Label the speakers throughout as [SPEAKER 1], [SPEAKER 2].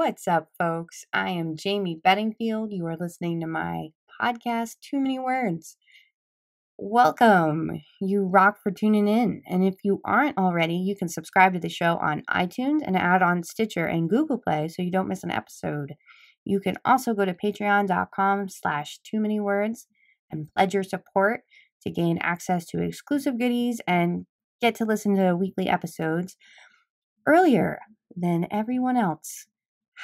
[SPEAKER 1] What's up, folks? I am Jamie Bedingfield. You are listening to my podcast, Too Many Words. Welcome. You rock for tuning in. And if you aren't already, you can subscribe to the show on iTunes and add on Stitcher and Google Play so you don't miss an episode. You can also go to patreon.com/too many words and pledge your support to gain access to exclusive goodies and get to listen to weekly episodes earlier than everyone else.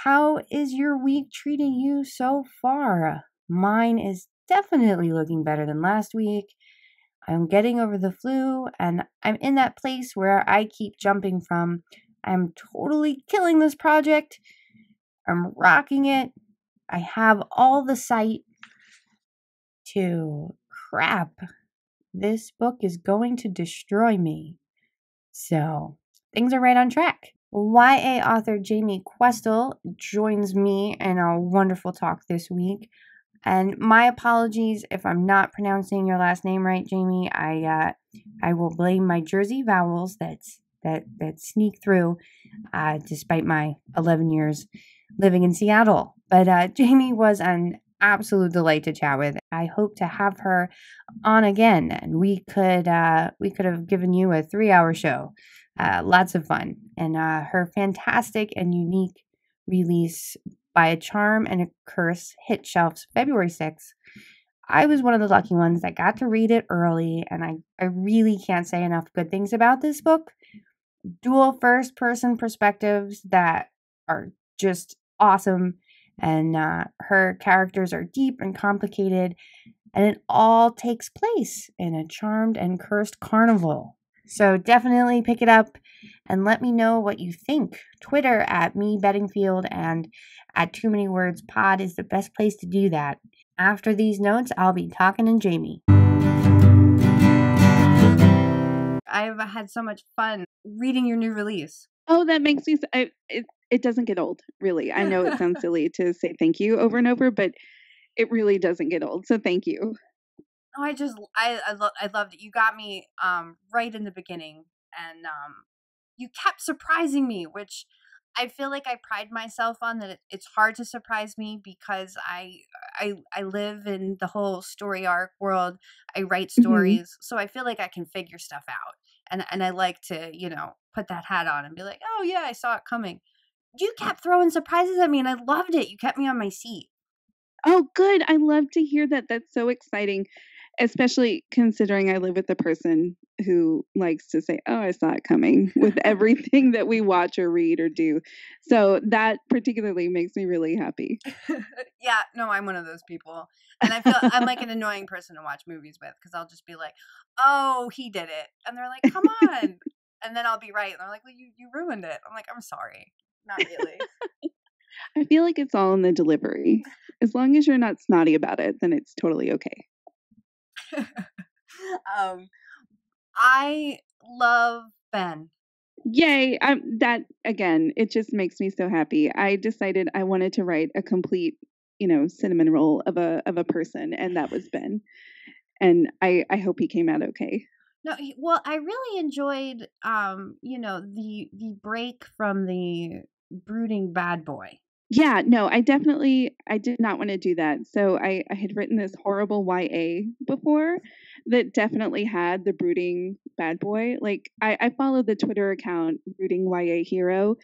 [SPEAKER 1] How is your week treating you so far? Mine is definitely looking better than last week. I'm getting over the flu, and I'm in that place where I keep jumping from I'm totally killing this project, I'm rocking it, I have all the sight, to crap, this book is going to destroy me. So, things are right on track. YA author Jamie Questel joins me in a wonderful talk this week. And my apologies if I'm not pronouncing your last name right, Jamie. I will blame my Jersey vowels that sneak through, despite my 11 years living in Seattle. But Jamie was an absolute delight to chat with. I hope to have her on again, and we could have given you a 3-hour show. Lots of fun. And her fantastic and unique release, By a Charm and a Curse, hit shelves February 6th. I was one of the lucky ones that got to read it early, and I really can't say enough good things about this book. Dual first-person perspectives that are just awesome, and her characters are deep and complicated, and it all takes place in a charmed and cursed carnival. So definitely pick it up and let me know what you think. Twitter at me Bedingfield and at Too Many Words Pod is the best place to do that. After these notes, I'll be talking to Jamie. I've had so much fun reading your new release.
[SPEAKER 2] Oh, that makes me. It doesn't get old, really. I know it sounds silly to say thank you over and over, but it really doesn't get old. So thank you.
[SPEAKER 1] Oh, I loved it. You got me right in the beginning, and you kept surprising me, which I feel like I pride myself on, that it's hard to surprise me because I live in the whole story arc world. I write stories, so I feel like I can figure stuff out, and I like to put that hat on and be like, oh yeah, I saw it coming. You kept throwing surprises at me, and I loved it. You kept me on my seat.
[SPEAKER 2] Oh, good. I love to hear that. That's so exciting, especially considering I live with a person who likes to say, oh, I saw it coming with everything that we watch or read or do. So that particularly makes me really happy.
[SPEAKER 1] Yeah, no, I'm one of those people. And I feel I'm like an annoying person to watch movies with, because I'll just be like, oh, he did it. And they're like, come on. And then I'll be right. And they're like, well, you ruined it. I'm like, I'm sorry. Not really.
[SPEAKER 2] I feel like it's all in the delivery. As long as you're not snotty about it, then it's totally okay.
[SPEAKER 1] I love Ben.
[SPEAKER 2] Yay. That, again, it just makes me so happy. I decided I wanted to write a complete, cinnamon roll of a person, and that was Ben. And I hope he came out okay.
[SPEAKER 1] No, well, I really enjoyed, the break from the brooding bad boy.
[SPEAKER 2] Yeah, no, I did not want to do that. So I had written this horrible YA before that definitely had the brooding bad boy. Like I followed the Twitter account Brooding YA Hero,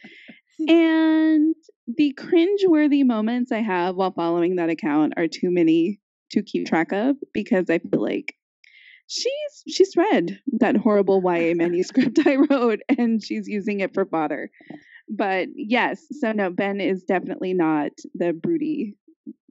[SPEAKER 2] and the cringe-worthy moments I have while following that account are too many to keep track of, because I feel like she's read that horrible YA manuscript I wrote and she's using it for fodder. But yes, so no, Ben is definitely not the broody,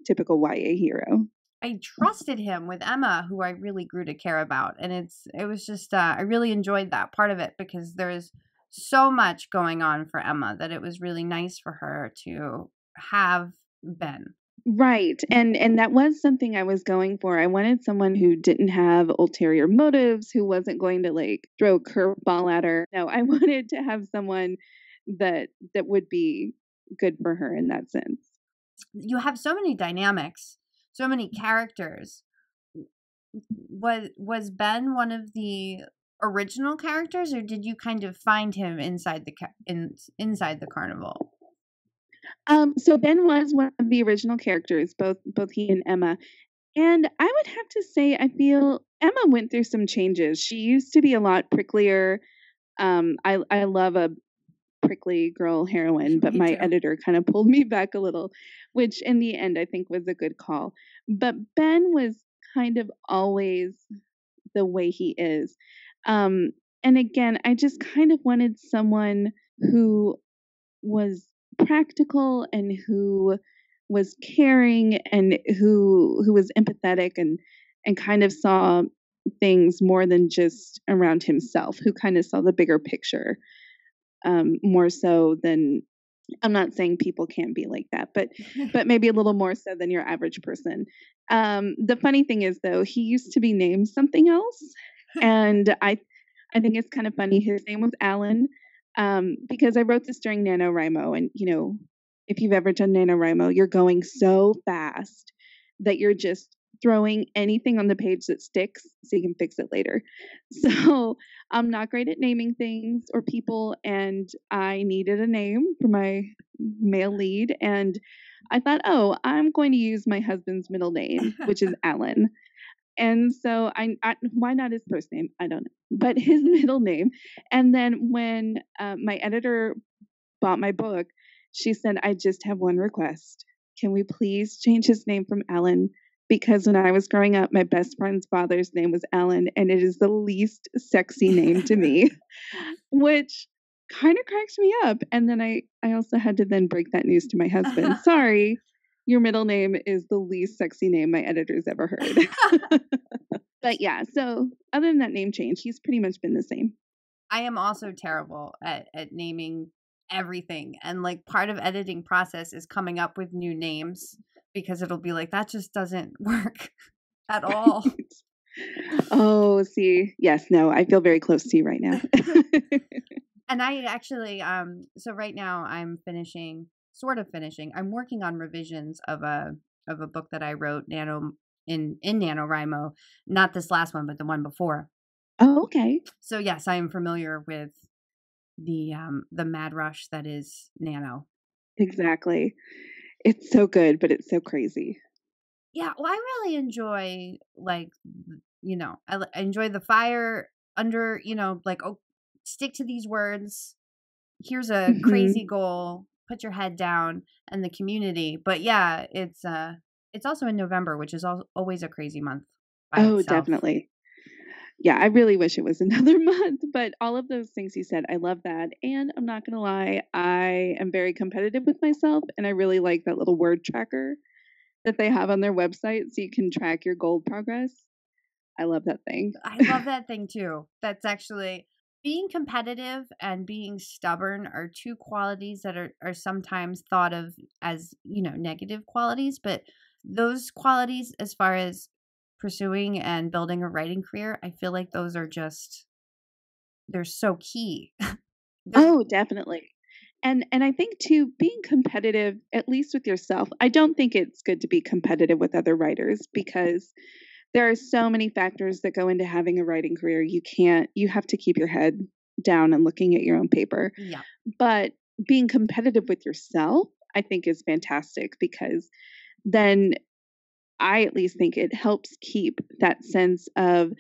[SPEAKER 2] typical YA hero.
[SPEAKER 1] I trusted him with Emma, who I really grew to care about. And it was just, I really enjoyed that part of it, because there's so much going on for Emma that it was really nice for her to have Ben.
[SPEAKER 2] Right. And that was something I was going for. I wanted someone who didn't have ulterior motives, who wasn't going to like throw a curveball at her. No, I wanted to have someone that would be good for her in that sense.
[SPEAKER 1] You have so many dynamics, so many characters. Was Ben one of the original characters, or did you kind of find him inside the carnival?
[SPEAKER 2] So Ben was one of the original characters, both he and Emma. And I would have to say, I feel Emma went through some changes. She used to be a lot pricklier. I love a prickly girl heroine, but
[SPEAKER 1] Me
[SPEAKER 2] my
[SPEAKER 1] too.
[SPEAKER 2] editor kind of pulled me back a little, which in the end I think was a good call. But Ben was kind of always the way he is. Um, and again, I just kind of wanted someone who was practical and who was caring and who was empathetic and kind of saw things more than just around himself, who kind of saw the bigger picture, more so than, I'm not saying people can't be like that, but maybe a little more so than your average person. The funny thing is, though, he used to be named something else, and I think it's kind of funny. His name was Alan, because I wrote this during NaNoWriMo, and if you've ever done NaNoWriMo, you're going so fast that you're just throwing anything on the page that sticks so you can fix it later. So I'm not great at naming things or people, and I needed a name for my male lead. And I thought, oh, I'm going to use my husband's middle name, which is Alan. And so why not his first name? I don't know, but his middle name. And then when my editor bought my book, she said, I just have one request. Can we please change his name from Alan? Because when I was growing up, my best friend's father's name was Alan, and it is the least sexy name to me, which kind of cracks me up. And then I also had to then break that news to my husband. Sorry, your middle name is the least sexy name my editor's ever heard. But yeah, so other than that name change, he's pretty much been the same.
[SPEAKER 1] I am also terrible at naming everything. And like part of editing process is coming up with new names because it'll be like, that just doesn't work at all.
[SPEAKER 2] Oh, see. Yes, no, I feel very close to you right now.
[SPEAKER 1] And I actually, so right now I'm sort of finishing. I'm working on revisions of a book that I wrote in NaNoWriMo, not this last one, but the one before.
[SPEAKER 2] Oh, okay.
[SPEAKER 1] So yes, I am familiar with the mad rush that is Nano.
[SPEAKER 2] Exactly. It's so good, but it's so crazy.
[SPEAKER 1] Yeah, well, I really enjoy I enjoy the fire under, like, oh, stick to these words. Here's a crazy goal. Put your head down, and the community. But yeah, it's also in November, which is always a crazy month by itself.
[SPEAKER 2] Definitely. Yeah, I really wish it was another month, but all of those things you said, I love that. And I'm not going to lie, I am very competitive with myself, and I really like that little word tracker that they have on their website so you can track your goal progress. I love that thing.
[SPEAKER 1] I love that thing too. That's actually, being competitive and being stubborn are two qualities that are sometimes thought of as, negative qualities, but those qualities, as far as pursuing and building a writing career, I feel like those are just, they're so key.
[SPEAKER 2] Oh, definitely. And I think too, being competitive, at least with yourself, I don't think it's good to be competitive with other writers because there are so many factors that go into having a writing career. You have to keep your head down and looking at your own paper.
[SPEAKER 1] Yeah.
[SPEAKER 2] But being competitive with yourself, I think is fantastic because then I at least think it helps keep that sense of,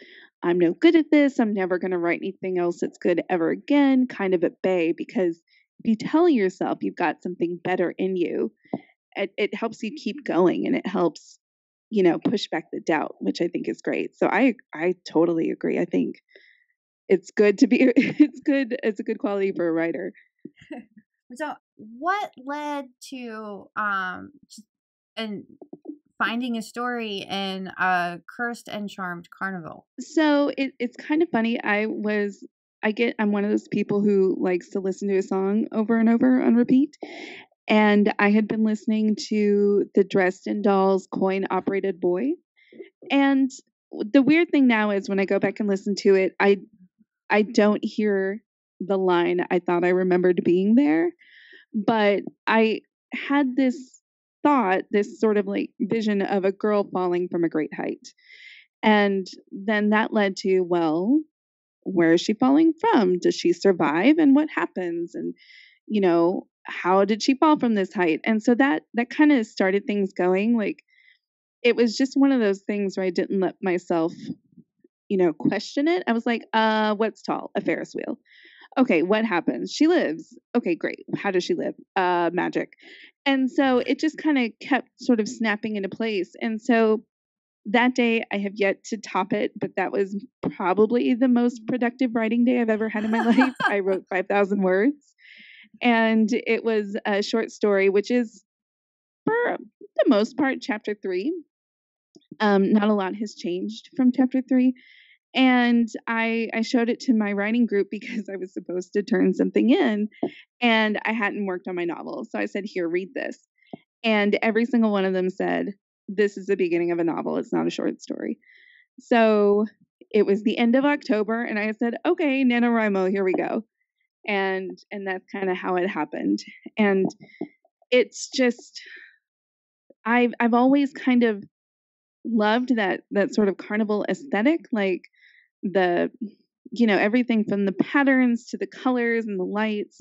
[SPEAKER 2] I'm no good at this, I'm never going to write anything else that's good ever again, kind of at bay. Because if you tell yourself you've got something better in you, it helps you keep going, and it helps, push back the doubt, which I think is great. So I totally agree. I think it's good to be, it's a good quality for a writer.
[SPEAKER 1] So what led to and finding a story in a Cursed and Charmed Carnival?
[SPEAKER 2] So it's kind of funny. I'm one of those people who likes to listen to a song over and over on repeat. And I had been listening to the Dresden Dolls Coin Operated Boy. And the weird thing now is when I go back and listen to it, I don't hear the line I thought I remembered being there. But I had this thought, this sort of like vision of a girl falling from a great height. And then that led to, well, where is she falling from? Does she survive? And what happens? And, how did she fall from this height? And so that kind of started things going. Like, it was just one of those things where I didn't let myself, question it. I was like, what's tall? A Ferris wheel. Okay, what happens? She lives. Okay, great. How does she live? Magic. And so it just kind of kept sort of snapping into place. And so that day I have yet to top it, but that was probably the most productive writing day I've ever had in my life. I wrote 5,000 words, and it was a short story, which is for the most part chapter 3. Not a lot has changed from chapter 3. And I showed it to my writing group because I was supposed to turn something in, and I hadn't worked on my novel. So I said, here, read this. And every single one of them said, this is the beginning of a novel. It's not a short story. So it was the end of October, and I said, okay, NaNoWriMo, here we go. And that's kind of how it happened. And it's just, I've always kind of loved that sort of carnival aesthetic, like the everything from the patterns to the colors and the lights,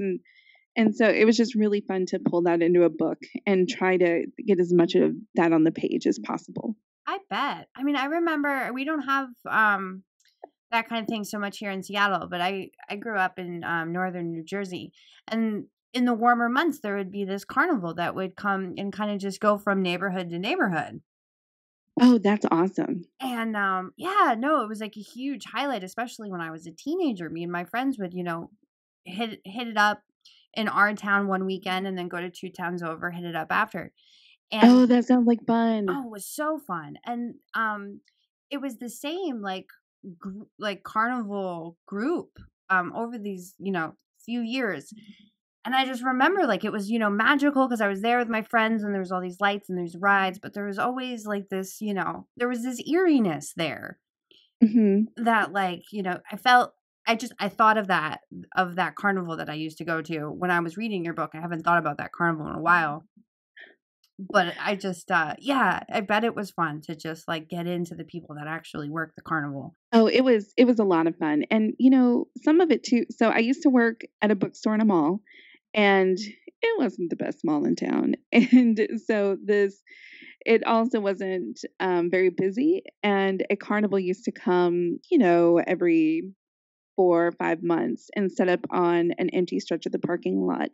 [SPEAKER 2] and so it was just really fun to pull that into a book and try to get as much of that on the page as possible.
[SPEAKER 1] I bet. I mean, I remember we don't have that kind of thing so much here in Seattle, but I grew up in northern New Jersey, and in the warmer months there would be this carnival that would come and kind of just go from neighborhood to neighborhood.
[SPEAKER 2] Oh, that's awesome.
[SPEAKER 1] And yeah, no, it was like a huge highlight, especially when I was a teenager. Me and my friends would, hit it up in our town one weekend and then go to 2 towns over, hit it up after. And
[SPEAKER 2] Oh, that sounds like fun.
[SPEAKER 1] oh, it was so fun. And it was the same like carnival group over these, few years. And I just remember like it was, magical because I was there with my friends and there was all these lights and there's rides, but there was always like this, there was this eeriness there that like, I thought of that carnival that I used to go to when I was reading your book. I haven't thought about that carnival in a while. But I just, I bet it was fun to just like get into the people that actually work the carnival.
[SPEAKER 2] Oh, it was a lot of fun. And, some of it too. So I used to work at a bookstore in a mall, and it wasn't the best mall in town. And so it also wasn't very busy. And a carnival used to come, every 4 or 5 months and set up on an empty stretch of the parking lot.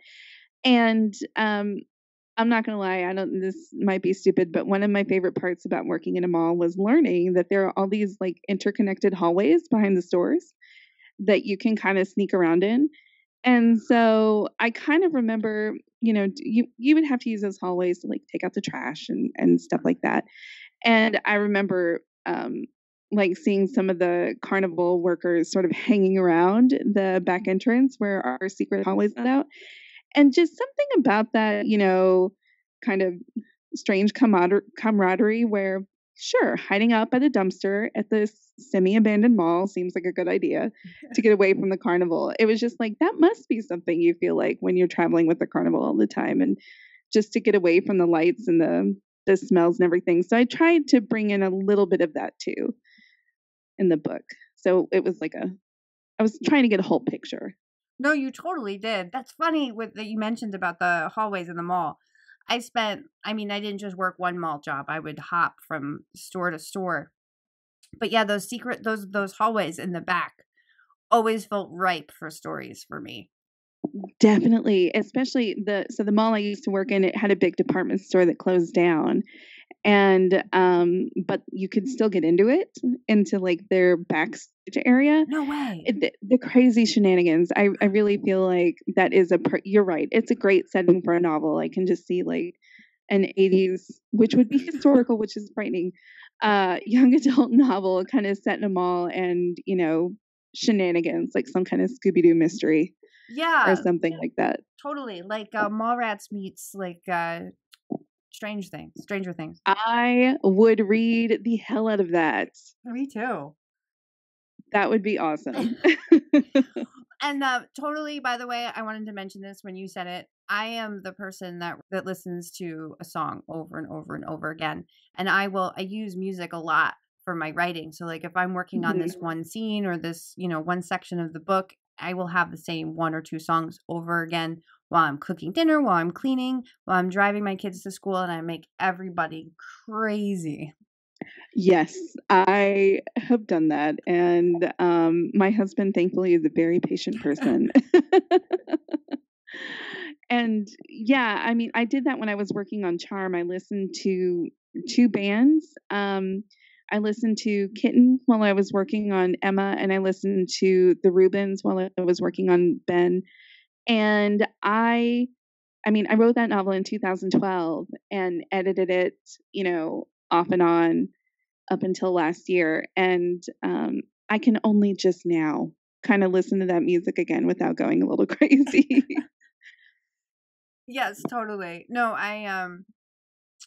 [SPEAKER 2] And I'm not going to lie, this might be stupid, but one of my favorite parts about working in a mall was learning that there are all these like interconnected hallways behind the stores that you can kind of sneak around in. And so I kind of remember, you would have to use those hallways to like take out the trash and stuff like that. And I remember like seeing some of the carnival workers sort of hanging around the back entrance where our secret hallways let out. And just something about that, kind of strange camaraderie where, sure, hiding out by the dumpster at this semi-abandoned mall seems like a good idea to get away from the carnival. It was just like, that must be something you feel like when you're traveling with the carnival all the time, and just to get away from the lights and the smells and everything. So I tried to bring in a little bit of that too in the book. So it was like I was trying to get a whole picture.
[SPEAKER 1] No, you totally did. That's funny that you mentioned about the hallways in the mall. I didn't just work one mall job. I would hop from store to store. But yeah, those hallways in the back always felt ripe for stories for me.
[SPEAKER 2] Definitely, especially the mall I used to work in, it had a big department store that closed down. And but you could still get into like their backstage area.
[SPEAKER 1] No way.
[SPEAKER 2] The crazy shenanigans. I really feel like that is you're right. It's a great setting for a novel. I can just see like an 80s, which would be historical, which is frightening, young adult novel kind of set in a mall, and shenanigans, like some kind of Scooby-Doo mystery.
[SPEAKER 1] Yeah.
[SPEAKER 2] Or something like that.
[SPEAKER 1] Totally. Like Mallrats meets like Stranger Things.
[SPEAKER 2] I would read the hell out of that.
[SPEAKER 1] Me too.
[SPEAKER 2] That would be awesome.
[SPEAKER 1] And totally, by the way, I wanted to mention this when you said it. I am the person that listens to a song over and over and over again. And I use music a lot for my writing. So like if I'm working on this one scene or this, one section of the book, I will have the same 1 or 2 songs over again while I'm cooking dinner, while I'm cleaning, while I'm driving my kids to school, and I make everybody crazy.
[SPEAKER 2] Yes, I have done that. And my husband, thankfully, is a very patient person. And yeah, I mean, I did that when I was working on Charm. I listened to two bands. I listened to Kitten while I was working on Emma, and I listened to the Rubens while I was working on Ben. And I mean, I wrote that novel in 2012 and edited it, off and on up until last year. And I can only just now kind of listen to that music again without going a little crazy.
[SPEAKER 1] Yes, totally. No,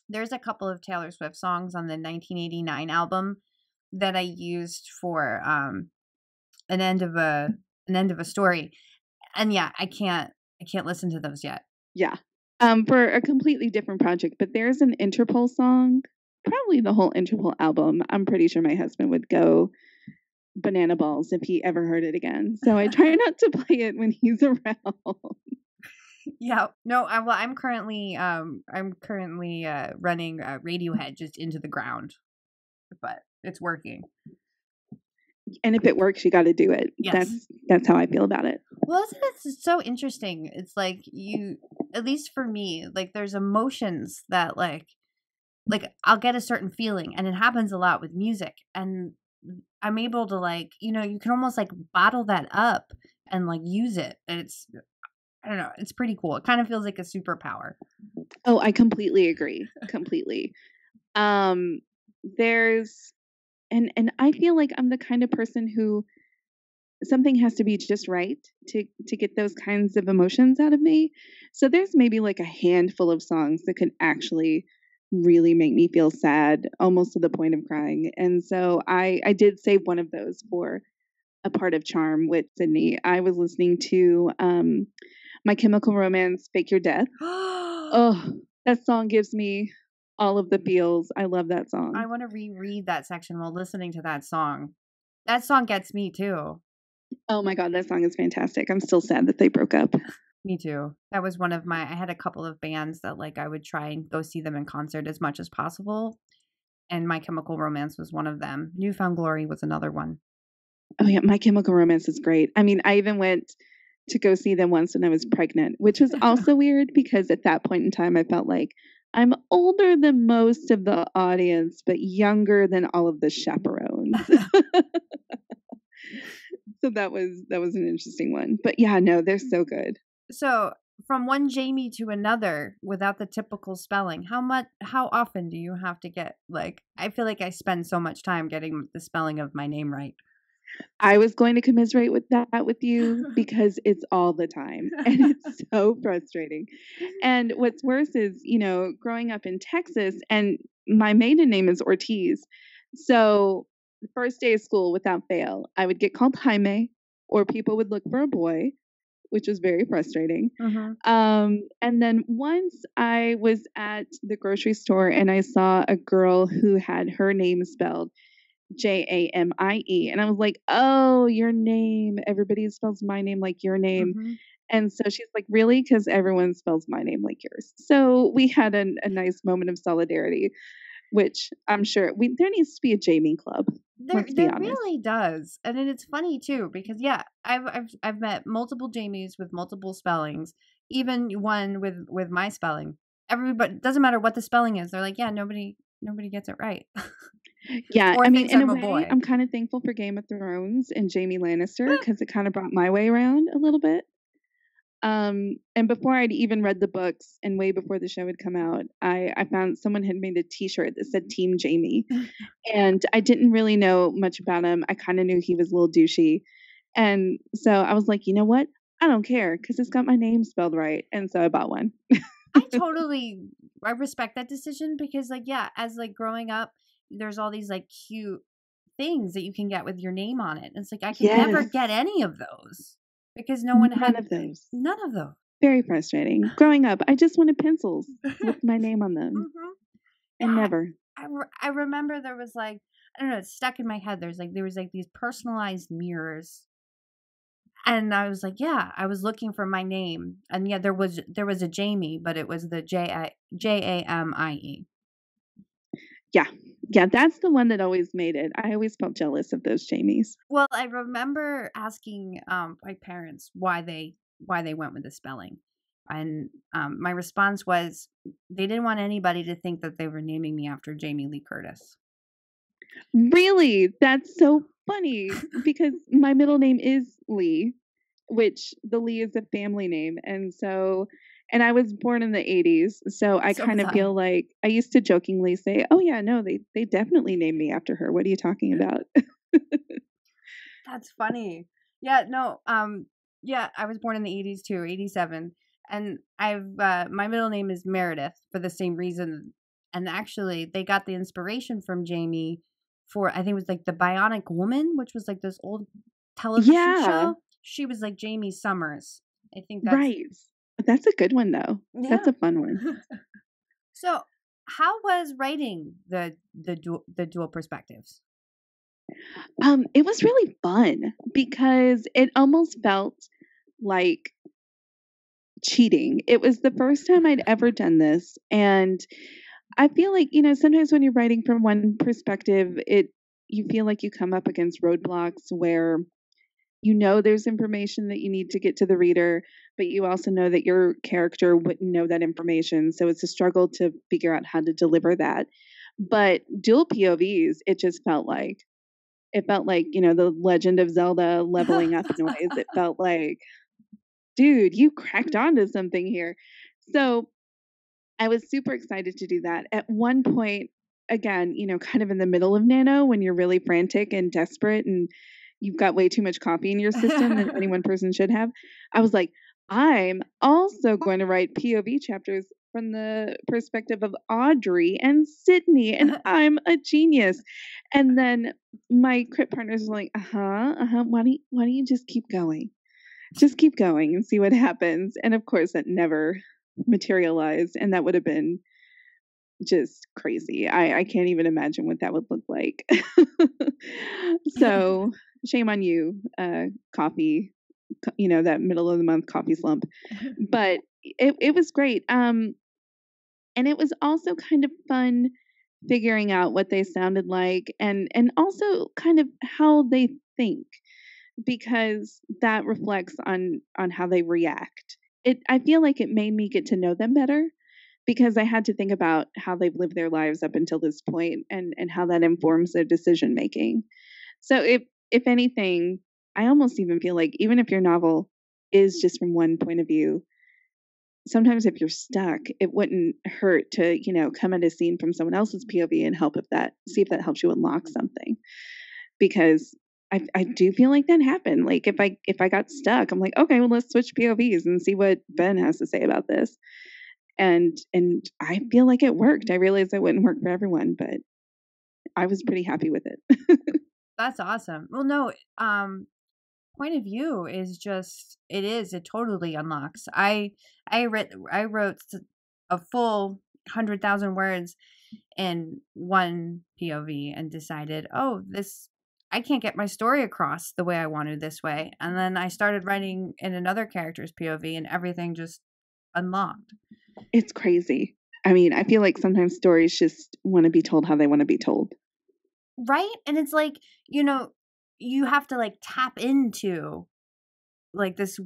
[SPEAKER 1] there's a couple of Taylor Swift songs on the 1989 album that I used for an end of a story. And yeah, I can't listen to those yet.
[SPEAKER 2] Yeah. For a completely different project, but there's an Interpol song, probably the whole Interpol album. I'm pretty sure my husband would go banana balls if he ever heard it again. So I try not to play it when he's around.
[SPEAKER 1] Yeah. No, I'm currently running Radiohead just into the ground. But it's working.
[SPEAKER 2] And if it works, you got to do it.
[SPEAKER 1] Yes.
[SPEAKER 2] That's how I feel about it.
[SPEAKER 1] Well, it's so interesting. It's like at least for me, like there's emotions that like I'll get a certain feeling, and it happens a lot with music, and I'm able to like, you can almost like bottle that up and like use it. And I don't know, it's pretty cool. It kind of feels like a superpower.
[SPEAKER 2] Oh, I completely agree. Completely. There's and I feel like I'm the kind of person who something has to be just right to get those kinds of emotions out of me. So there's maybe like a handful of songs that could actually really make me feel sad, almost to the point of crying. And so I did save one of those for a part of Charm with Sydney. I was listening to My Chemical Romance, Fake Your Death. Oh, that song gives me all of the feels. I love that song.
[SPEAKER 1] I want to reread that section while listening to that song. That song gets me too.
[SPEAKER 2] Oh my God, that song is fantastic. I'm still sad that they broke up.
[SPEAKER 1] Me too. That was one of I had a couple of bands that like I would try and go see them in concert as much as possible. And My Chemical Romance was one of them. New Found Glory was another one.
[SPEAKER 2] Oh yeah, My Chemical Romance is great. I mean, I even went to go see them once when I was pregnant, which was also weird because at that point in time I felt like I'm older than most of the audience, but younger than all of the chaperones. So that was an interesting one. But yeah, no, they're so good.
[SPEAKER 1] So from one Jamie to another without the typical spelling, how often do you have to get like, I feel like I spend so much time getting the spelling of my name right.
[SPEAKER 2] I was going to commiserate with that with you because it's all the time and it's so frustrating. And what's worse is, growing up in Texas, and my maiden name is Ortiz. So the first day of school, without fail, I would get called Jaime, or people would look for a boy, which was very frustrating.
[SPEAKER 1] Mm-hmm.
[SPEAKER 2] And then once I was at the grocery store and I saw a girl who had her name spelled Jamie. And I was like, oh, your name. Everybody spells my name like your name.
[SPEAKER 1] Mm-hmm.
[SPEAKER 2] And so she's like, really? Because everyone spells my name like yours. So we had a nice moment of solidarity, which I'm sure there needs to be a Jamie club.
[SPEAKER 1] There really does. And then it's funny too, because yeah, I've met multiple Jamies with multiple spellings, even one with my spelling. Everybody, doesn't matter what the spelling is. They're like, yeah, nobody gets it right.
[SPEAKER 2] Yeah,
[SPEAKER 1] I mean,
[SPEAKER 2] in a way, I'm kind of thankful for Game of Thrones and Jamie Lannister because it kind of brought my way around a little bit. And before I'd even read the books and way before the show had come out, I found someone had made a T-shirt that said Team Jamie, and I didn't really know much about him. I kind of knew he was a little douchey, and so I was like, you know what? I don't care because it's got my name spelled right, and so I bought one.
[SPEAKER 1] I respect that decision because, like, yeah, as like growing up, there's all these like cute things that you can get with your name on it. It's like I could never get any of those because no one had
[SPEAKER 2] those.
[SPEAKER 1] None of those.
[SPEAKER 2] Very frustrating. Growing up, I just wanted pencils with my name on them, and never.
[SPEAKER 1] I remember there was like, I don't know, it's stuck in my head. There was like these personalized mirrors. And I was like, yeah, I was looking for my name. And yeah, there was a Jamie, but it was the Jamie.
[SPEAKER 2] Yeah. Yeah, that's the one that always made it. I always felt jealous of those Jamies.
[SPEAKER 1] Well, I remember asking my parents why they went with the spelling. And my response was they didn't want anybody to think that they were naming me after Jamie Lee Curtis.
[SPEAKER 2] Really? That's so funny because my middle name is Lee, which the Lee is a family name. And I was born in the 80s. So I
[SPEAKER 1] So
[SPEAKER 2] kind
[SPEAKER 1] was
[SPEAKER 2] of
[SPEAKER 1] I.
[SPEAKER 2] feel like I used to jokingly say, oh, yeah, no, they definitely named me after her. What are you talking about?
[SPEAKER 1] That's funny. Yeah, no, yeah, I was born in the 80s too, 87. And I've my middle name is Meredith for the same reason. And actually, they got the inspiration from Jamie for I think it was like the Bionic Woman, which was like this old television
[SPEAKER 2] Yeah,
[SPEAKER 1] show. She was like Jamie Summers. I think that's
[SPEAKER 2] right. That's a good one, though. That's
[SPEAKER 1] yeah.
[SPEAKER 2] a fun one.
[SPEAKER 1] So, how was writing the dual perspectives?
[SPEAKER 2] It was really fun because it almost felt like cheating. It was the first time I'd ever done this. And I feel like, sometimes when you're writing from one perspective, you feel like you come up against roadblocks where there's information that you need to get to the reader, but you also know that your character wouldn't know that information. So it's a struggle to figure out how to deliver that. But dual POVs, it felt like, the Legend of Zelda leveling up noise. It felt like, dude, you cracked onto something here. So I was super excited to do that. At one point, again, kind of in the middle of Nano when you're really frantic and desperate and you've got way too much coffee in your system than any one person should have, I was like, I'm also going to write POV chapters from the perspective of Audrey and Sydney, and I'm a genius. And then my crit partners were like, why don't you just keep going? Just keep going and see what happens. And of course, that never materialized, and that would have been just crazy. I can't even imagine what that would look like. So shame on you, coffee, that middle of the month coffee slump. But it was great. And it was also kind of fun figuring out what they sounded like and also kind of how they think, because that reflects on how they react. I feel like it made me get to know them better because I had to think about how they've lived their lives up until this point and how that informs their decision making. So if anything, I almost even feel like even if your novel is just from one point of view, sometimes if you're stuck, it wouldn't hurt to, come at a scene from someone else's POV and see if that helps you unlock something. Because I do feel like that happened. Like if I got stuck, I'm like, okay, well, let's switch POVs and see what Ben has to say about this. And I feel like it worked. I realized it wouldn't work for everyone, but I was pretty happy with it.
[SPEAKER 1] That's awesome. Well, no, point of view is just it totally unlocks. I wrote a full 100,000 words in one POV and decided, oh, this I can't get my story across the way I wanted this way. And then I started writing in another character's POV and everything just unlocked.
[SPEAKER 2] It's crazy. I mean, I feel like sometimes stories just want to be told how they want to be told.
[SPEAKER 1] Right? And it's like, you have to like tap into like this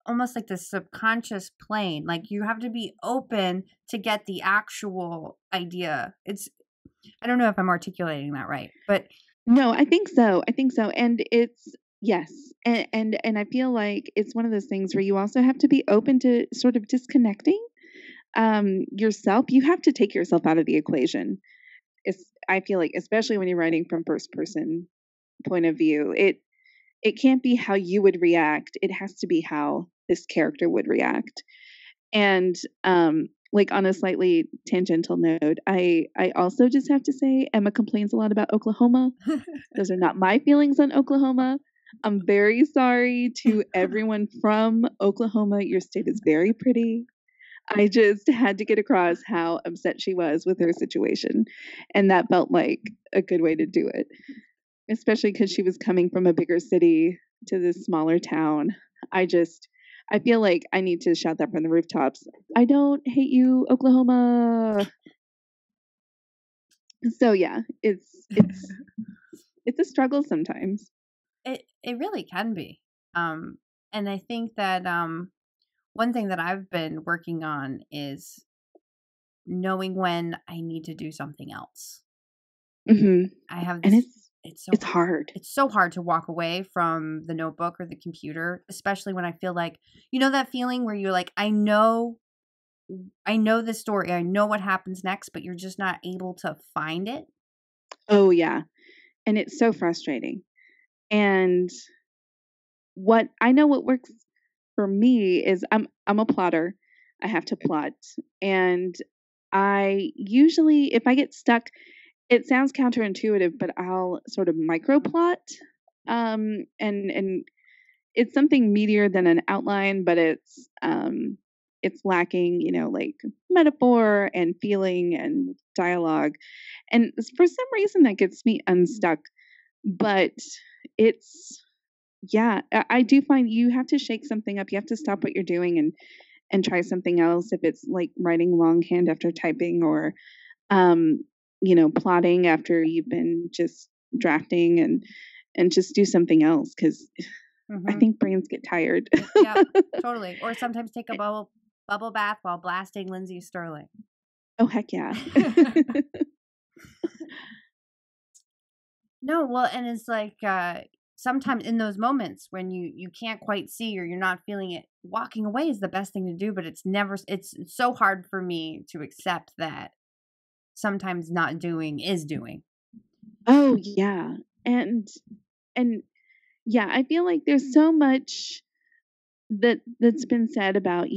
[SPEAKER 1] almost like the subconscious plane. Like you have to be open to get the actual idea. I don't know if I'm articulating that right, but
[SPEAKER 2] No, I think so. And it's yes. And I feel like it's one of those things where you also have to be open to sort of disconnecting yourself. You have to take yourself out of the equation. I feel like, especially when you're writing from first person point of view, it can't be how you would react. It has to be how this character would react. And like on a slightly tangential note, I also just have to say Emma complains a lot about Oklahoma. Those are not my feelings on Oklahoma. I'm very sorry to everyone from Oklahoma. Your state is very pretty. I just had to get across how upset she was with her situation. And that felt like a good way to do it, especially because she was coming from a bigger city to this smaller town. I feel like I need to shout that from the rooftops. I don't hate you, Oklahoma. So yeah, it's a struggle sometimes.
[SPEAKER 1] It really can be. And I think that one thing that I've been working on is knowing when I need to do something else.
[SPEAKER 2] Mm-hmm.
[SPEAKER 1] I have
[SPEAKER 2] And
[SPEAKER 1] this.
[SPEAKER 2] it's hard.
[SPEAKER 1] It's so hard to walk away from the notebook or the computer, especially when I feel like, that feeling where you're like, I know the story, I know what happens next, but you're just not able to find it.
[SPEAKER 2] Oh yeah. And it's so frustrating. And what works for me is I'm a plotter. I have to plot. And I usually, if I get stuck, it sounds counterintuitive, but I'll sort of micro plot. And it's something meatier than an outline, but it's lacking, like metaphor and feeling and dialogue. And for some reason that gets me unstuck. But it's yeah, I do find you have to shake something up. You have to stop what you're doing and try something else. If it's like writing longhand after typing, or plotting after you've been just drafting, and just do something else, because I think brains get tired.
[SPEAKER 1] Yeah, totally. Or sometimes take a bubble bath while blasting Lindsey Sterling.
[SPEAKER 2] Oh heck yeah.
[SPEAKER 1] No, well, and it's like sometimes in those moments when you can't quite see or you're not feeling it, walking away is the best thing to do, but it's so hard for me to accept that sometimes not doing is doing.
[SPEAKER 2] Oh yeah. And yeah, I feel like there's so much that's been said about,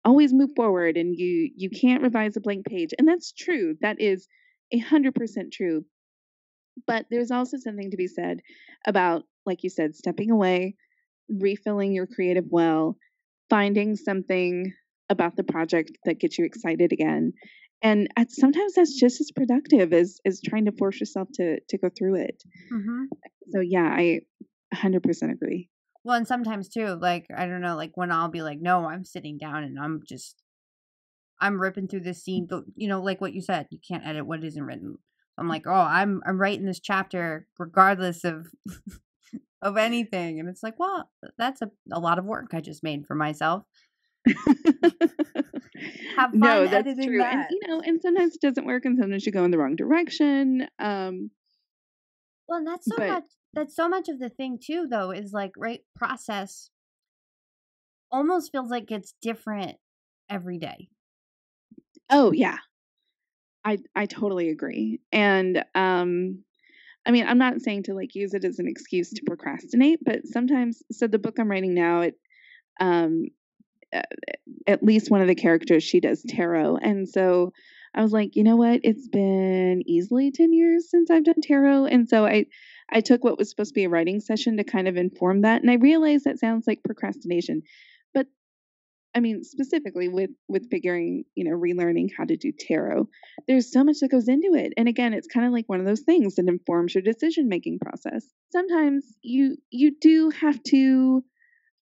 [SPEAKER 2] always move forward, and you can't revise a blank page. And that's true. That is 100% true. But there's also something to be said about, like you said, stepping away, refilling your creative well, finding something about the project that gets you excited again. And sometimes that's just as productive as trying to force yourself to go through it.
[SPEAKER 1] Mm-hmm.
[SPEAKER 2] So yeah, I 100% agree.
[SPEAKER 1] Well, and sometimes too, like, I don't know, like when I'll be like, no, I'm sitting down and I'm ripping through this scene, but like what you said, you can't edit what isn't written. I'm like, oh, I'm writing this chapter regardless of of anything, and it's like, well, that's a lot of work I just made for myself. Have fun
[SPEAKER 2] no, that's
[SPEAKER 1] editing
[SPEAKER 2] true.
[SPEAKER 1] that.
[SPEAKER 2] And and sometimes it doesn't work, and sometimes you go in the wrong direction.
[SPEAKER 1] Well, and that's so much of the thing too, though, is like, right, process almost feels like it's different every day.
[SPEAKER 2] Oh yeah, I totally agree. And I mean, I'm not saying to like use it as an excuse to procrastinate, but sometimes, so the book I'm writing now, um at least one of the characters, she does tarot. And so I was like, you know what? It's been easily 10 years since I've done tarot. And so I took what was supposed to be a writing session to kind of inform that. And I realized that sounds like procrastination. But I mean, specifically with figuring, relearning how to do tarot, there's so much that goes into it. And again, it's kind of like one of those things that informs your decision making process. Sometimes you do have to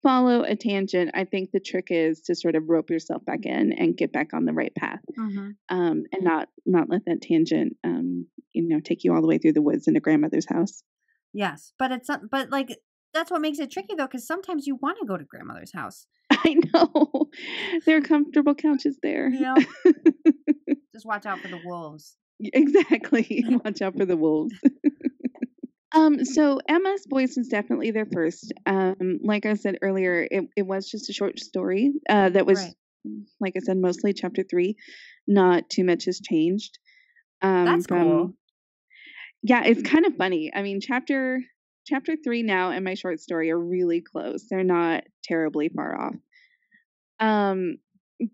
[SPEAKER 2] follow a tangent. I think the trick is to sort of rope yourself back in and get back on the right path, and not let that tangent, take you all the way through the woods into grandmother's house.
[SPEAKER 1] Yes, but but like that's what makes it tricky though, because sometimes you want to go to grandmother's house.
[SPEAKER 2] I know. There are comfortable couches there.
[SPEAKER 1] Just watch out for the wolves.
[SPEAKER 2] Exactly. Watch out for the wolves. So Emma's Voice was definitely their first. Like I said earlier, it was just a short story that was, right, like I said, mostly chapter 3. Not too much has changed.
[SPEAKER 1] That's cool.
[SPEAKER 2] Yeah, it's kind of funny. I mean, chapter 3 now and my short story are really close. They're not terribly far off.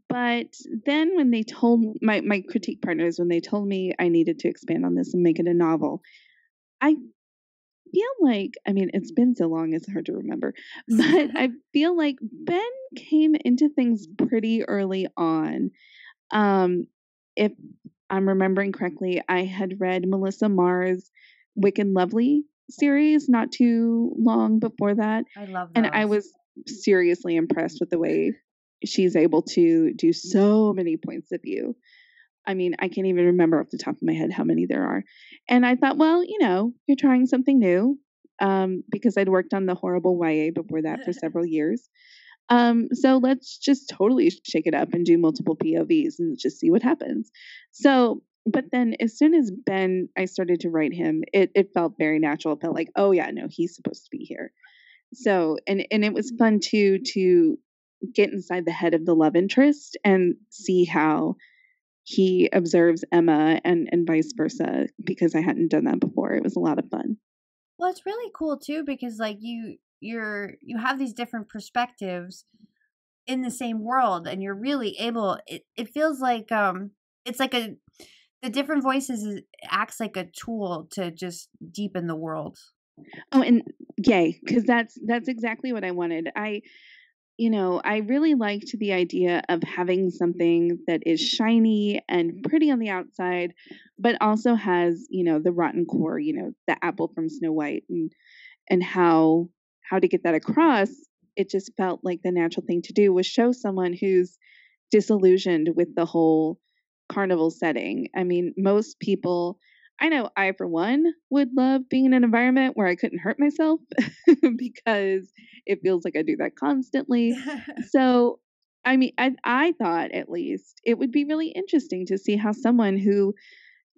[SPEAKER 2] But then when they told my critique partners, when they told me I needed to expand on this and make it a novel, I feel like, I mean, it's been so long, it's hard to remember, but I feel like Ben came into things pretty early on. If I'm remembering correctly, I had read Melissa Marr's Wicked Lovely series not too long before that.
[SPEAKER 1] I love
[SPEAKER 2] And I
[SPEAKER 1] those.
[SPEAKER 2] was seriously impressed with the way she's able to do so many points of view. I mean, I can't even remember off the top of my head how many there are. And I thought, well, you're trying something new, because I'd worked on the horrible YA before that for several years. So let's just totally shake it up and do multiple POVs and just see what happens. So, but then as soon as I started to write him, it felt very natural. It felt like, oh yeah, no, he's supposed to be here. So, and it was fun too to get inside the head of the love interest and see how he observes Emma and vice versa, because I hadn't done that before. It was a lot of fun.
[SPEAKER 1] Well, it's really cool too because like you have these different perspectives in the same world and you're really able it feels like it's like the different voices acts like a tool to just deepen the world.
[SPEAKER 2] Oh, and yay, because that's exactly what I wanted. I really liked the idea of having something that is shiny and pretty on the outside, but also has, the rotten core, the apple from Snow White, and how to get that across. It just felt like the natural thing to do was show someone who's disillusioned with the whole carnival setting. I mean, most people, I know I, for one, would love being in an environment where I couldn't hurt myself because it feels like I do that constantly. So, I mean, I thought at least it would be really interesting to see how someone who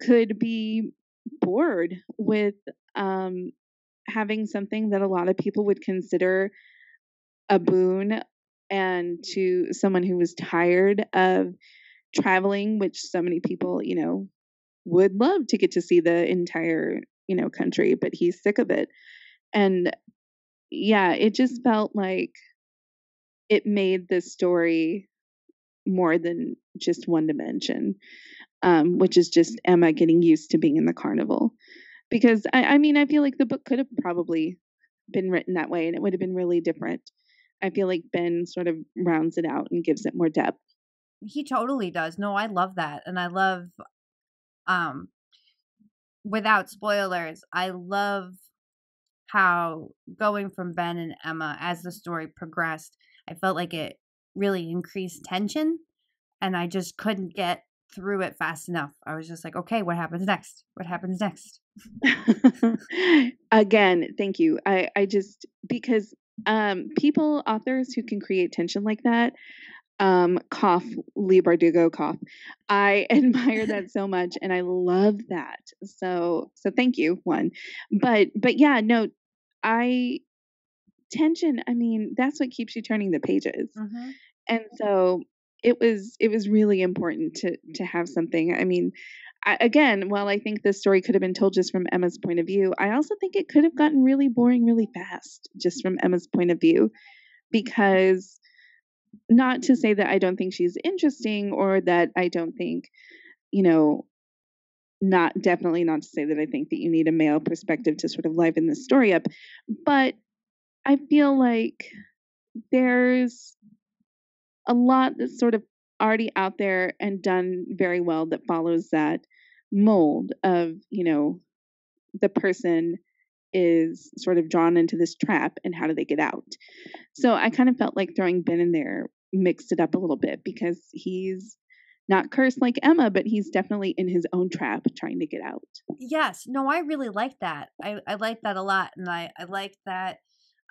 [SPEAKER 2] could be bored with having something that a lot of people would consider a boon, and to someone who was tired of traveling, which so many people, would love to get to see the entire, country, but he's sick of it. And yeah, it just felt like it made the story more than just one dimension, which is just Emma getting used to being in the carnival. Because I mean, I feel like the book could have probably been written that way and it would have been really different. I feel like Ben sort of rounds it out and gives it more depth.
[SPEAKER 1] He totally does. No, I love that. And I love um without spoilers, I love how going from Ben and Emma as the story progressed, I felt like it really increased tension and I just couldn't get through it fast enough. I was just like, okay, what happens next? What happens next?
[SPEAKER 2] Again, thank you. I just, because people, authors who can create tension like that, cough, Lee Bardugo cough. I admire that so much and I love that. So thank you, one. But yeah, no, tension, I mean, that's what keeps you turning the pages.
[SPEAKER 1] Mm-hmm.
[SPEAKER 2] And so it was really important to have something. I mean, again, while I think this story could have been told just from Emma's point of view, I also think it could have gotten really boring really fast just from Emma's point of view, because not to say that I don't think she's interesting or that I don't think, definitely not to say that I think that you need a male perspective to sort of liven this story up, but I feel like there's a lot that's sort of already out there and done very well that follows that mold of, the person is sort of drawn into this trap and how do they get out. So I kind of felt like throwing Ben in there mixed it up a little bit, because he's not cursed like Emma, but he's definitely in his own trap trying to get out.
[SPEAKER 1] Yes. No, I really like that. I like that a lot. And I like that,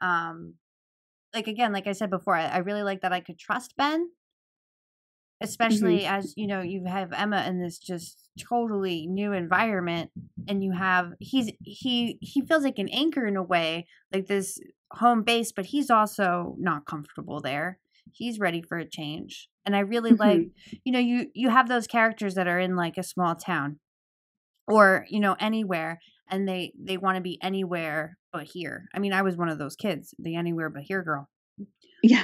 [SPEAKER 1] like, again, like I said before, I really like that I could trust Ben, especially as, you have Emma in this just totally new environment and you have, he feels like an anchor in a way, like this home base, but he's also not comfortable there. He's ready for a change. And I really like, you have those characters that are in like a small town or, anywhere, and they want to be anywhere but here. I mean, I was one of those kids, the anywhere but here girl.
[SPEAKER 2] Yeah.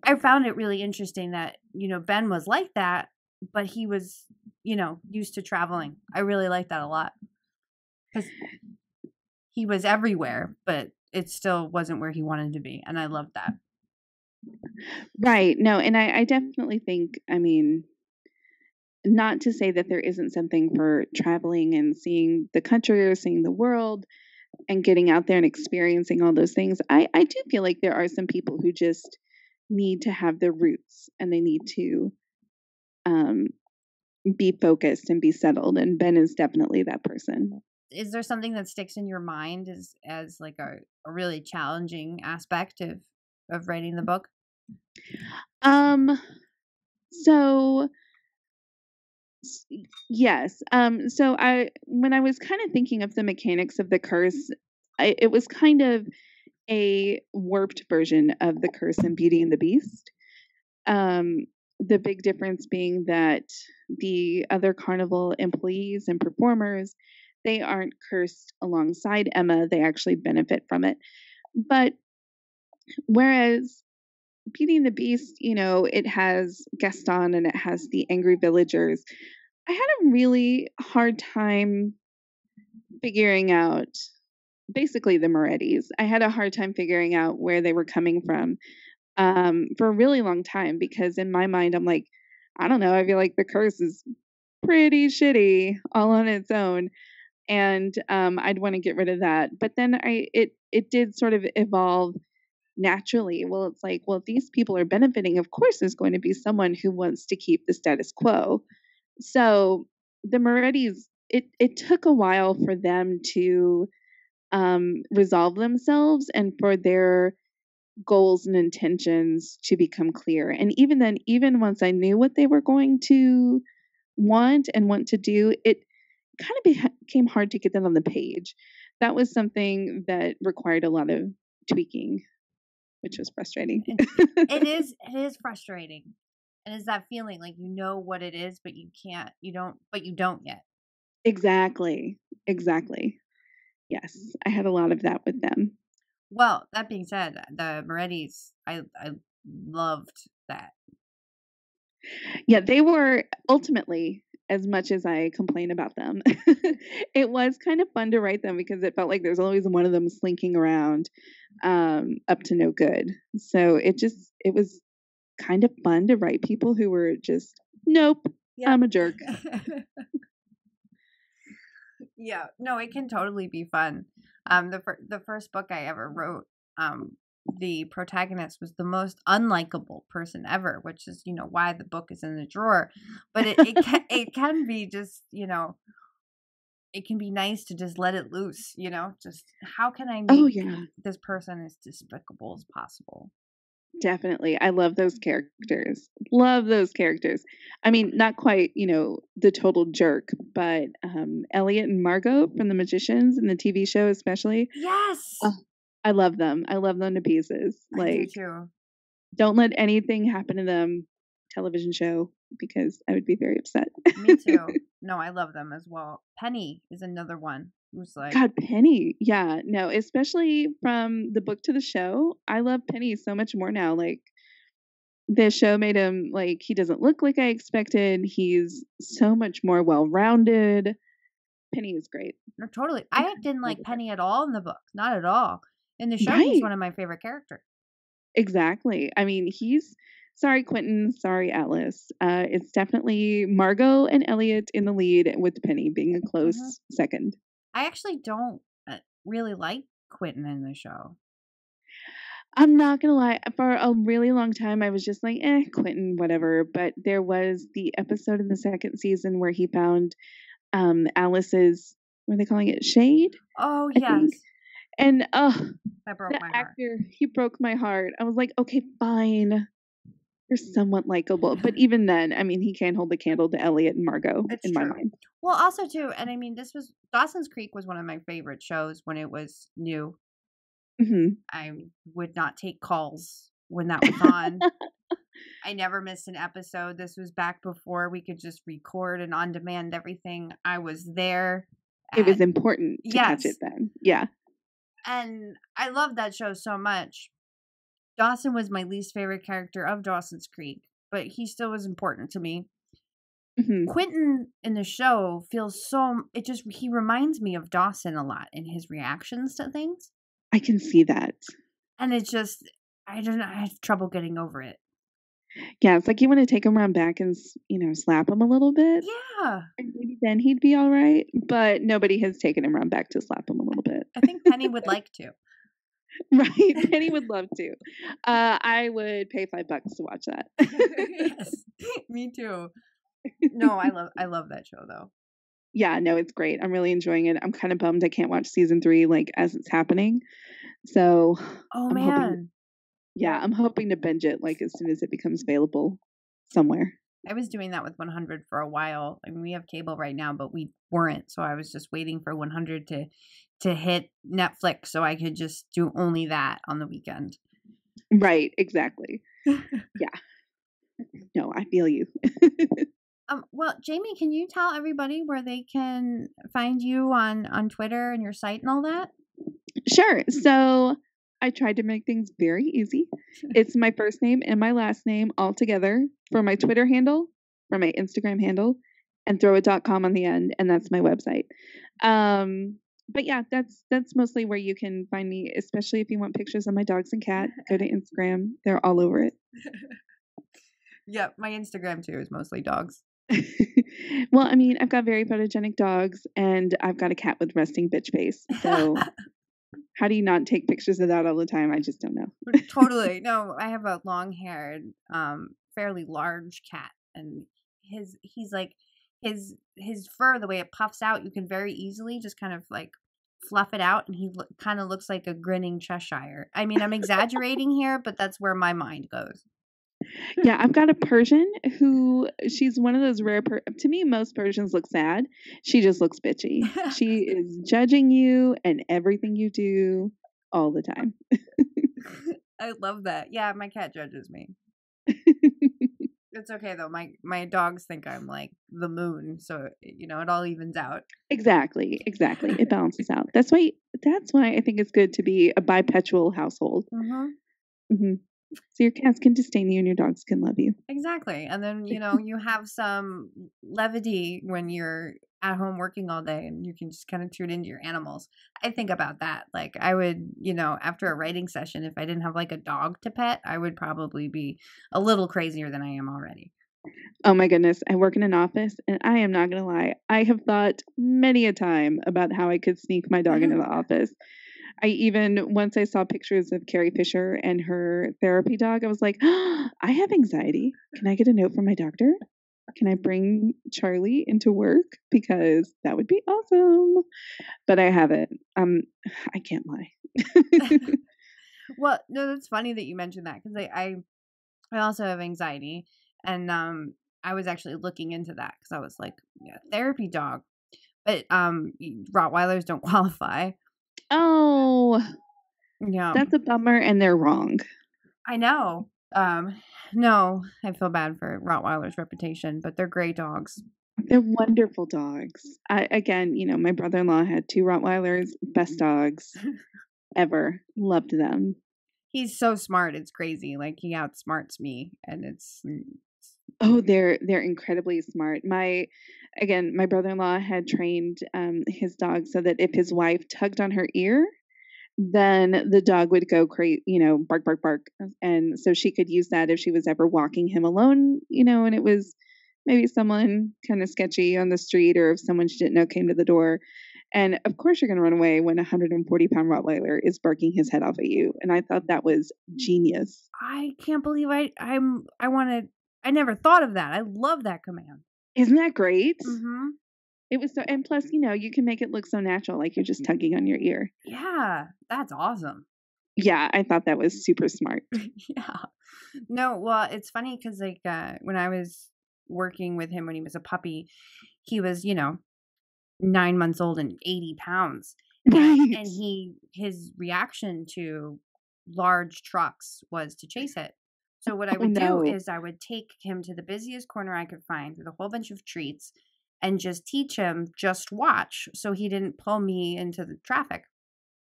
[SPEAKER 1] I found it really interesting that, Ben was like that, but he was, used to traveling. I really like that a lot. Because he was everywhere, but it still wasn't where he wanted to be. And I love that.
[SPEAKER 2] Right. No, and I definitely think, I mean, not to say that there isn't something for traveling and seeing the country or seeing the world, and getting out there and experiencing all those things, I do feel like there are some people who just need to have their roots and they need to um, be focused and be settled. And Ben is definitely that person.
[SPEAKER 1] Is there something that sticks in your mind as like a really challenging aspect of writing the book?
[SPEAKER 2] So yes. So when I was kind of thinking of the mechanics of the curse, it was kind of a warped version of the curse in Beauty and the Beast. The big difference being that the other carnival employees and performers, they aren't cursed alongside Emma. They actually benefit from it. But whereas Beauty and the Beast, it has Gaston and it has the angry villagers. I had a really hard time figuring out basically the Morettis. I had a hard time figuring out where they were coming from for a really long time, because in my mind, I'm like, I don't know. I feel like the curse is pretty shitty all on its own. And I'd want to get rid of that. But then it did sort of evolve naturally. Well, it's like, well, if these people are benefiting, of course there's going to be someone who wants to keep the status quo. So the Morettis, it took a while for them to resolve themselves and for their goals and intentions to become clear. And even then, even once I knew what they were going to want to do, it kind of became hard to get that on the page. That was something that required a lot of tweaking, which was frustrating.
[SPEAKER 1] It is frustrating. And it's that feeling like what it is, but you don't yet.
[SPEAKER 2] Exactly. Yes, I had a lot of that with them.
[SPEAKER 1] Well, that being said, the Morettis, I loved that.
[SPEAKER 2] Yeah, they were ultimately, as much as I complain about them, it was kind of fun to write them because it felt like there's always one of them slinking around up to no good. So it was kind of fun to write people who were just, nope, yep. I'm a jerk.
[SPEAKER 1] Yeah, no, it can totally be fun. The first book I ever wrote, the protagonist was the most unlikable person ever, which is why the book is in the drawer. But it can be just it can be nice to just let it loose. Just how can I make this person as despicable as possible?
[SPEAKER 2] Definitely. I love those characters. I mean, not quite, the total jerk, but Elliot and Margot from The Magicians and the TV show especially.
[SPEAKER 1] Yes.
[SPEAKER 2] I love them. I love them to pieces.
[SPEAKER 1] I do too.
[SPEAKER 2] Don't let anything happen to them, television show, because I would be very upset.
[SPEAKER 1] Me too. No, I love them as well. Penny is another one. Who's like,
[SPEAKER 2] God, Penny. Yeah, no, especially from the book to the show. I love Penny so much more now. Like, the show made him, like, he doesn't look like I expected. He's so much more well-rounded. Penny is great.
[SPEAKER 1] No, totally. I didn't like Penny at all in the book. Not at all. In the show, he's one of my favorite characters.
[SPEAKER 2] Exactly. I mean, sorry, Quentin. Sorry, Alice. It's definitely Margot and Elliot in the lead, with Penny being a close second.
[SPEAKER 1] I actually don't really like Quentin in the show.
[SPEAKER 2] I'm not going to lie. For a really long time, I was just like, Quentin, whatever. But there was the episode in the second season where he found Alice's, what are they calling it? Shade?
[SPEAKER 1] Oh, yes.
[SPEAKER 2] And
[SPEAKER 1] that broke my heart.
[SPEAKER 2] He broke my heart. I was like, okay, fine. You're somewhat likable. But even then, I mean, he can't hold the candle to Elliot and Margot in my mind.
[SPEAKER 1] Well, also, too, and I mean, Dawson's Creek was one of my favorite shows when it was new.
[SPEAKER 2] Mm-hmm.
[SPEAKER 1] I would not take calls when that was on. I never missed an episode. This was back before we could just record and on demand everything. I was there.
[SPEAKER 2] It was important to catch it then. Yeah.
[SPEAKER 1] And I loved that show so much. Dawson was my least favorite character of Dawson's Creek, but he still was important to me.
[SPEAKER 2] Mm-hmm.
[SPEAKER 1] Quentin in the show feels he reminds me of Dawson a lot in his reactions to things.
[SPEAKER 2] I can see that.
[SPEAKER 1] And it's just, I don't know, I have trouble getting over it.
[SPEAKER 2] Yeah, it's like you want to take him around back and, slap him a little bit.
[SPEAKER 1] Yeah.
[SPEAKER 2] And maybe then he'd be all right. But nobody has taken him around back to slap him a little bit.
[SPEAKER 1] I think Penny would like to.
[SPEAKER 2] Right. Penny would love to. I would pay $5 to watch that.
[SPEAKER 1] Yes, me too. No, I love that show though.
[SPEAKER 2] Yeah, no, it's great. I'm really enjoying it. I'm kind of bummed I can't watch season 3 like as it's happening. So
[SPEAKER 1] Oh
[SPEAKER 2] I'm hoping,
[SPEAKER 1] man.
[SPEAKER 2] I'm hoping to binge it like as soon as it becomes available somewhere.
[SPEAKER 1] I was doing that with 100 for a while. I mean, we have cable right now, but we weren't. So I was just waiting for 100 to hit Netflix so I could just do only that on the weekend.
[SPEAKER 2] Right, exactly. Yeah. No, I feel you.
[SPEAKER 1] Well, Jamie, can you tell everybody where they can find you on Twitter and your site and all that?
[SPEAKER 2] Sure. So I tried to make things very easy. It's my first name and my last name all together for my Twitter handle, for my Instagram handle, and throwit.com on the end, and that's my website. But yeah, that's mostly where you can find me, especially if you want pictures of my dogs and cat. Go to Instagram. They're all over it.
[SPEAKER 1] Yep, my Instagram too is mostly dogs.
[SPEAKER 2] Well, I mean, I've got very photogenic dogs and I've got a cat with resting bitch face. So how do you not take pictures of that all the time? I just don't know.
[SPEAKER 1] Totally. No, I have a long-haired, fairly large cat, and he's like his fur, the way it puffs out, you can very easily just kind of like fluff it out, and he kind of looks like a grinning Cheshire. I mean, I'm exaggerating here, but that's where my mind goes.
[SPEAKER 2] Yeah, I've got a Persian who she's one of those rare to me most Persians look sad. She just looks bitchy. She is judging you and everything you do all the time.
[SPEAKER 1] I love that. Yeah, my cat judges me. It's okay though. My dogs think I'm like the moon, so it all evens out.
[SPEAKER 2] Exactly. It balances out. That's why I think it's good to be a bipedal household. Mm-hmm. So your cats can disdain you and your dogs can love you.
[SPEAKER 1] Exactly. And then, you have some levity when you're at home working all day and you can just kind of tune into your animals. I think about that. Like I would, after a writing session, if I didn't have like a dog to pet, I would probably be a little crazier than I am already.
[SPEAKER 2] Oh my goodness. I work in an office and I am not going to lie. I have thought many a time about how I could sneak my dog into the office. Once I saw pictures of Carrie Fisher and her therapy dog, I was like, oh, I have anxiety. Can I get a note from my doctor? Can I bring Charlie into work? Because that would be awesome. But I haven't. I can't lie.
[SPEAKER 1] Well, no, that's funny that you mentioned that because I also have anxiety. And I was actually looking into that because I was like, yeah, therapy dog. But Rottweilers don't qualify.
[SPEAKER 2] Oh,
[SPEAKER 1] yeah,
[SPEAKER 2] that's a bummer, and they're wrong.
[SPEAKER 1] I know. No, I feel bad for Rottweiler's reputation, but they're great dogs.
[SPEAKER 2] They're wonderful dogs. My brother-in-law had 2 Rottweilers, best dogs ever. Loved them.
[SPEAKER 1] He's so smart, it's crazy. Like he outsmarts me, and it's.
[SPEAKER 2] Oh, they're incredibly smart. My brother-in-law had trained his dog so that if his wife tugged on her ear, then the dog would go crazy, bark, bark, bark. And so she could use that if she was ever walking him alone, and it was maybe someone kind of sketchy on the street or if someone she didn't know came to the door. And of course you're going to run away when a 140-pound Rottweiler is barking his head off at you. And I thought that was genius.
[SPEAKER 1] I can't believe I never thought of that. I love that command.
[SPEAKER 2] Isn't that great?
[SPEAKER 1] Mm-hmm.
[SPEAKER 2] It was so, and plus, you can make it look so natural, like you're just tugging on your ear.
[SPEAKER 1] Yeah, that's awesome.
[SPEAKER 2] Yeah, I thought that was super smart.
[SPEAKER 1] Yeah. No, well, it's funny because like when I was working with him when he was a puppy, he was 9 months old and 80 pounds,
[SPEAKER 2] Right.
[SPEAKER 1] and his reaction to large trucks was to chase it. So what I would do is I would take him to the busiest corner I could find with a whole bunch of treats and just teach him just watch so he didn't pull me into the traffic.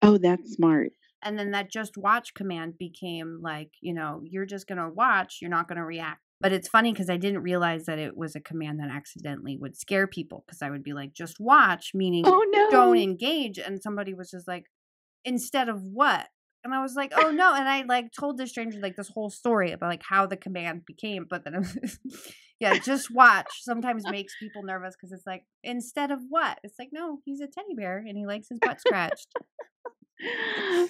[SPEAKER 2] Oh, that's smart.
[SPEAKER 1] And then that just watch command became like, you're just going to watch, you're not going to react. But it's funny because I didn't realize that it was a command that accidentally would scare people because I would be like, just watch, meaning don't engage. And somebody was just like, instead of what? And I was like, oh no. And I like told the stranger like this whole story about like how the command became. But then it was, yeah, just watch sometimes makes people nervous because it's like, instead of what? It's like, no, he's a teddy bear and he likes his butt scratched.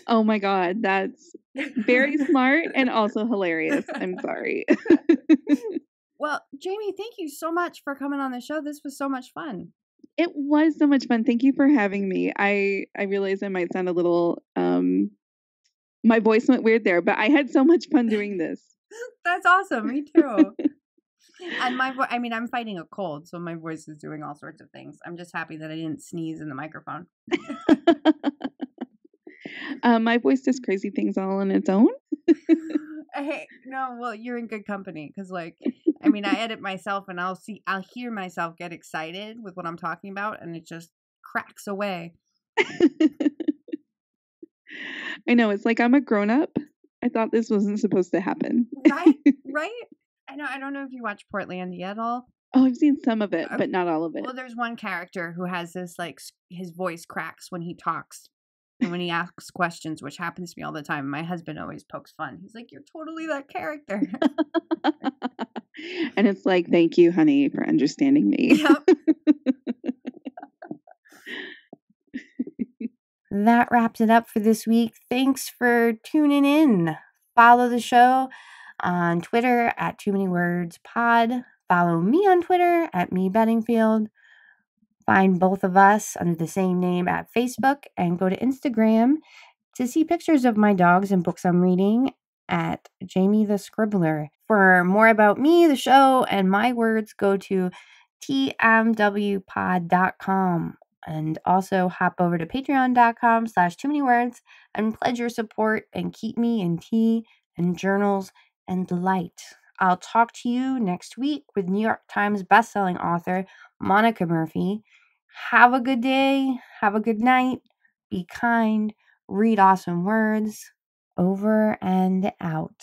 [SPEAKER 2] Oh my God, that's very smart and also hilarious. I'm sorry.
[SPEAKER 1] Well, Jamie, thank you so much for coming on the show. This was so much fun.
[SPEAKER 2] It was so much fun. Thank you for having me. I realize I might sound a little my voice went weird there, but I had so much fun doing this.
[SPEAKER 1] That's awesome. Me too. And I'm fighting a cold, so my voice is doing all sorts of things. I'm just happy that I didn't sneeze in the microphone.
[SPEAKER 2] My voice does crazy things all on its own.
[SPEAKER 1] Hey, no, well, you're in good company because, like, I edit myself and I'll hear myself get excited with what I'm talking about, and it just cracks away.
[SPEAKER 2] I know, it's like I'm a grown up. I thought this wasn't supposed to happen.
[SPEAKER 1] Right? I know. I don't know if you watch Portlandia at all.
[SPEAKER 2] Oh, I've seen some of it, but not all of it.
[SPEAKER 1] Well, there's one character who has this, like, his voice cracks when he talks and when he asks questions, which happens to me all the time. My husband always pokes fun. He's like, "You're totally that character."
[SPEAKER 2] And it's like, thank you, honey, for understanding me.
[SPEAKER 1] Yep. That wraps it up for this week. Thanks for tuning in. Follow the show on Twitter at Too Many Words Pod. Follow me on Twitter at Me Bedingfield. Find both of us under the same name at Facebook and go to Instagram to see pictures of my dogs and books I'm reading at Jamie the Scribbler. For more about me, the show, and my words, go to tmwpod.com. And also hop over to patreon.com/too-many-words and pledge your support and keep me in tea and journals and delight. I'll talk to you next week with New York Times bestselling author Monica Murphy. Have a good day. Have a good night. Be kind. Read awesome words. Over and out.